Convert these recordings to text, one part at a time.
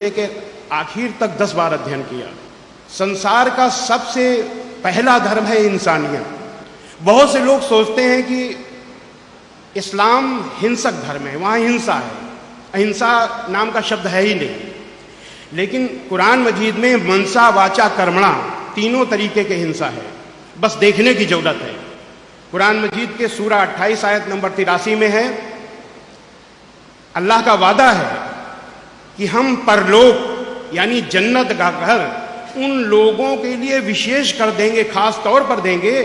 के आखिर तक 10 बार अध्ययन किया। संसार का सबसे पहला धर्म है इंसानियत। बहुत से लोग सोचते हैं कि इस्लाम हिंसक धर्म है, वहाँ हिंसा है, अहिंसा नाम का शब्द है ही नहीं। लेकिन कुरान मजीद में मनसा वाचा कर्मणा तीनों तरीके के हिंसा है, बस देखने की जरूरत है। कुरान मजीद के सूरा 28 आयत नंबर 83 में है, अल्लाह का वादा है कि हम परलोक यानी जन्नत का घर उन लोगों के लिए विशेष कर देंगे, खास तौर पर देंगे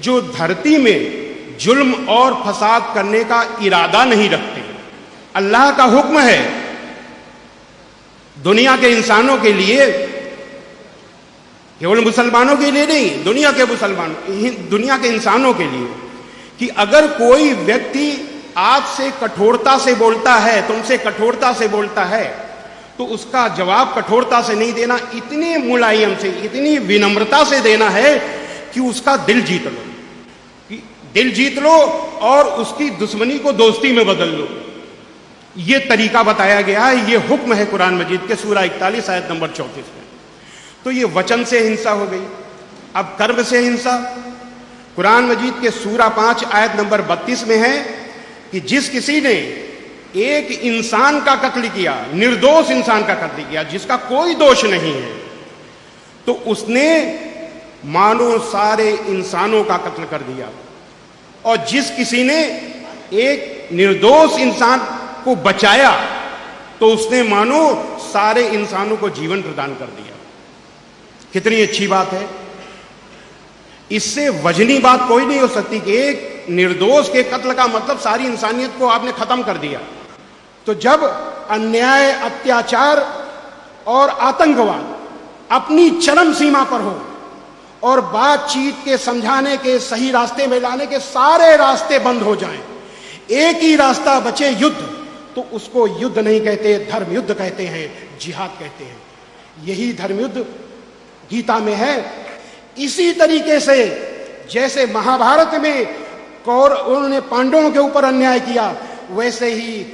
जो धरती में जुल्म और फसाद करने का इरादा नहीं रखते। अल्लाह का हुक्म है दुनिया के इंसानों के लिए, केवल मुसलमानों के लिए नहीं, दुनिया के इंसानों के लिए, कि अगर कोई व्यक्ति आपसे कठोरता से बोलता है, तुमसे कठोरता से बोलता है, तो उसका जवाब कठोरता से नहीं देना, इतने मुलायम से, इतनी विनम्रता से देना है कि उसका दिल जीत लो, कि दिल जीत लो और उसकी दुश्मनी को दोस्ती में बदल लो। ये तरीका बताया गया है, ये हुक्म है कुरान मजीद के सूरा 41 आयत नंबर 34 में। तो ये वचन से हिंसा हो गई। अब कर्म से हिंसा, कुरान मजीद के सूरा 5 आयत नंबर 32 में है कि जिस किसी ने एक इंसान का कत्ल किया, निर्दोष इंसान का कत्ल किया जिसका कोई दोष नहीं है, तो उसने मानो सारे इंसानों का कत्ल कर दिया। और जिस किसी ने एक निर्दोष इंसान को बचाया, तो उसने मानो सारे इंसानों को जीवन प्रदान कर दिया। कितनी अच्छी बात है। इससे वजनी बात कोई नहीं हो सकती कि एक निर्दोष के कत्ल का मतलब सारी इंसानियत को आपने खत्म कर दिया। तो जब अन्याय, अत्याचार और आतंकवाद अपनी चरम सीमा पर हो और बातचीत के, समझाने के, सही रास्ते में लाने के सारे रास्ते बंद हो जाएं, एक ही रास्ता बचे युद्ध, तो उसको युद्ध नहीं कहते, धर्म युद्ध कहते हैं, जिहाद कहते हैं। यही धर्म युद्ध गीता में है। इसी तरीके से जैसे महाभारत में उन्होंने पांडवों के ऊपर अन्याय किया, वैसे ही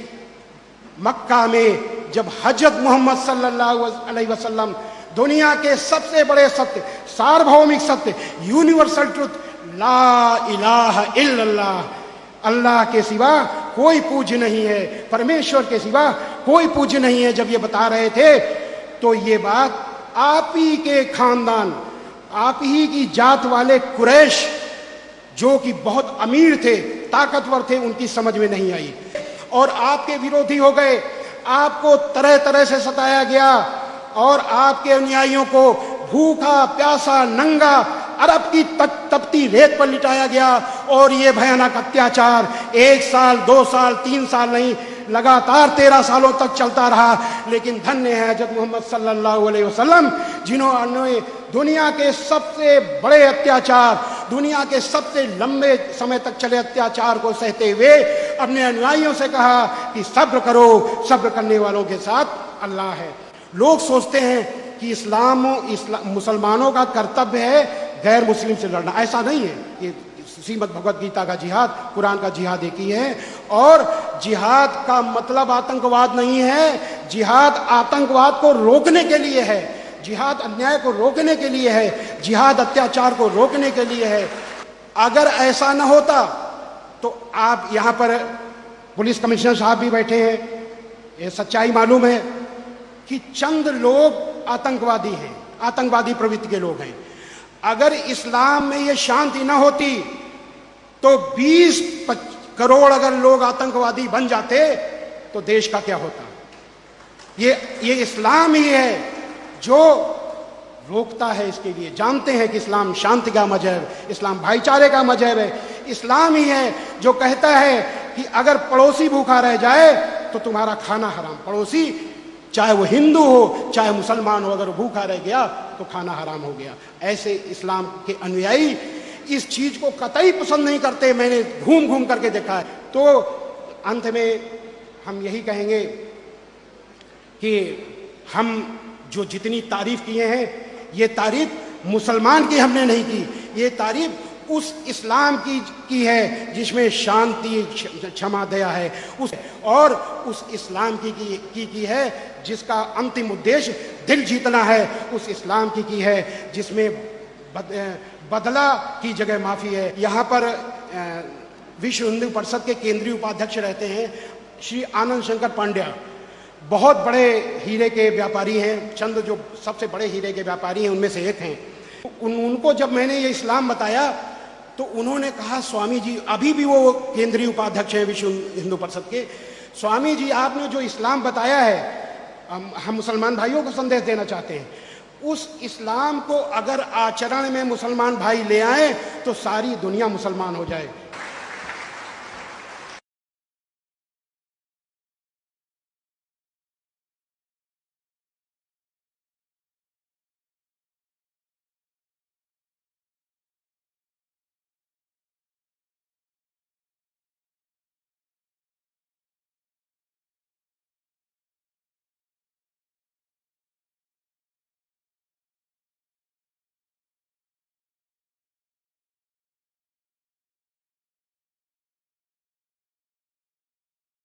मक्का में जब हजरत मोहम्मद सल्लल्लाहु अलैहि वसल्लम दुनिया के सबसे बड़े सत्य, सार्वभौमिक सत्य, यूनिवर्सल ट्रुथ, ला इलाहा इल्लल्लाह, अल्लाह के सिवा कोई पूज्य नहीं है, परमेश्वर के सिवा कोई पूज्य नहीं है, जब ये बता रहे थे, तो ये बात आप ही के खानदान, आप ही की जात वाले कुरैश जो कि बहुत अमीर थे, ताकतवर थे, उनकी समझ में नहीं आई और आपके विरोधी हो गए। आपको तरह तरह से सताया गया और आपके अनुयायियों को भूखा प्यासा नंगा अरब की तपती रेत पर लिटाया गया। और ये भयानक अत्याचार 1 साल, 2 साल, 3 साल नहीं, लगातार 13 सालों तक चलता रहा। लेकिन धन्य है हज़रत मोहम्मद सल्लल्लाहु अलैहि वसल्लम, जिन्होंने दुनिया के सबसे बड़े अत्याचार, दुनिया के सबसे लंबे समय तक चले अत्याचार को सहते हुए अपने अनुयायियों से कहा कि सब्र करो, सब्र करने वालों के साथ अल्लाह है। लोग सोचते हैं कि मुसलमानों का कर्तव्य है गैर मुस्लिम से लड़ना। ऐसा नहीं है। ये श्रीमद् भगवत गीता का जिहाद, कुरान का जिहाद एक ही है। और जिहाद का मतलब आतंकवाद नहीं है। जिहाद आतंकवाद को रोकने के लिए है, जिहाद अन्याय को रोकने के लिए है, जिहाद अत्याचार को रोकने के लिए है। अगर ऐसा न होता तो आप यहाँ पर पुलिस कमिश्नर साहब भी बैठे हैं, ये सच्चाई मालूम है कि चंद लोग आतंकवादी हैं, आतंकवादी प्रवृत्ति के लोग हैं। अगर इस्लाम में ये शांति न होती तो 20 करोड़ अगर लोग आतंकवादी बन जाते तो देश का क्या होता। ये इस्लाम ही है जो रोकता है इसके लिए। जानते हैं कि इस्लाम शांति का मजहब, इस्लाम भाईचारे का मजहब है। इस्लाम ही है जो कहता है कि अगर पड़ोसी भूखा रह जाए तो तुम्हारा खाना हराम। पड़ोसी चाहे वो हिंदू हो चाहे मुसलमान हो, अगर भूखा रह गया तो खाना हराम हो गया। ऐसे इस्लाम के अनुयायी इस चीज को कतई पसंद नहीं करते। मैंने घूम घूम करके देखा है। तो अंत में हम यही कहेंगे कि हम जो जितनी तारीफ किए हैं, ये तारीफ मुसलमान की हमने नहीं की, ये तारीफ उस इस्लाम की है जिसमें शांति, क्षमा, दया है, और उस इस्लाम की है जिसका अंतिम उद्देश्य दिल जीतना है, उस इस्लाम की है जिसमें बदला की जगह माफी है। यहाँ पर विश्व हिंदू परिषद के केंद्रीय उपाध्यक्ष रहते हैं श्री आनंद शंकर पांड्या, बहुत बड़े हीरे के व्यापारी हैं, चंद जो सबसे बड़े हीरे के व्यापारी हैं उनमें से एक हैं। उनको जब मैंने ये इस्लाम बताया तो उन्होंने कहा, स्वामी जी, अभी भी वो केंद्रीय उपाध्यक्ष हैं विश्व हिंदू परिषद के, स्वामी जी आपने जो इस्लाम बताया है, हम मुसलमान भाइयों को संदेश देना चाहते हैं, उस इस्लाम को अगर आचरण में मुसलमान भाई ले आए तो सारी दुनिया मुसलमान हो जाए।